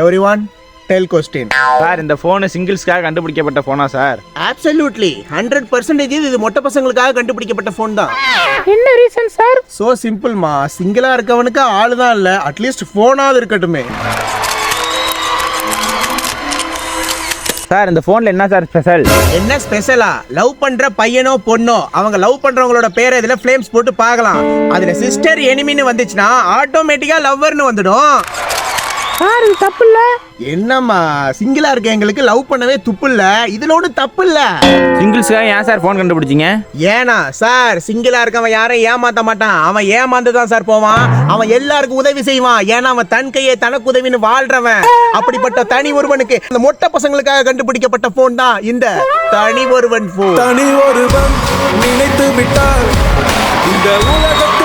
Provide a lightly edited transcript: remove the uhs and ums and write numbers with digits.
Everyone tell question. Sir இந்த phone சிங்கிள்ஸ்க்காக கண்டுபிடிக்கப்பட்ட ஃபோனா சார்? அப்சல்யூட்லி 100% இது மொட்டை பசங்களுக்காக கண்டுபிடிக்கப்பட்ட ஃபோன் தான். என்ன ரீசன் சார்? சோ சிம்பிள்மா, சிங்கிளா இருக்கவனுக்கு ஆளு தான் இல்ல, அட்லீஸ்ட் ஃபோனாவது இருக்கட்டுமே. சார் இந்த ஃபோன்ல என்ன சார் ஸ்பெஷல்? என்ன ஸ்பெஷலா? லவ் பண்ற பையனோ பொண்ணோ அவங்க லவ் பண்றவங்களோட பேரை இதுல ஃப்ளேம்ஸ் போட்டு பார்க்கலாம். அதுல சிஸ்டர் எனிமின்னு வந்துச்சுன்னா ஆட்டோமேட்டிக்கா லவ்வர்னு வந்துடும். சார் இது தப்பு இல்ல. என்னம்மா, சிங்கிளா இருக்க எங்களுக்கு லவ் பண்ணவே துப்பு இல்ல, இதுல ஒன்றும் தப்பு இல்ல. சிங்கிள்ஸ்க்காக ஏன் சார் ஃபோன் கண்டுபிடிச்சிங்க? ஏனா சார், சிங்கிளா இருக்கவன் யாரையும் ஏமாத்த மாட்டான், அவன் ஏமாந்து தான் சார் போவான். அவன் எல்லாருக்கும் உதவி செய்வான், ஏன்னா அவன் தன் கையே தனக்கு உதவின்னு வாழ்றவன். அப்படிப்பட்ட தனி ஒருவனுக்கு இந்த மொட்டை பசங்களுக்காக கண்டுபிடிக்கப்பட்ட போன் தான் இந்த தனி ஒருவன் போன். தனி ஒருவன் நினைத்து விட்டால் இந்த உலகம்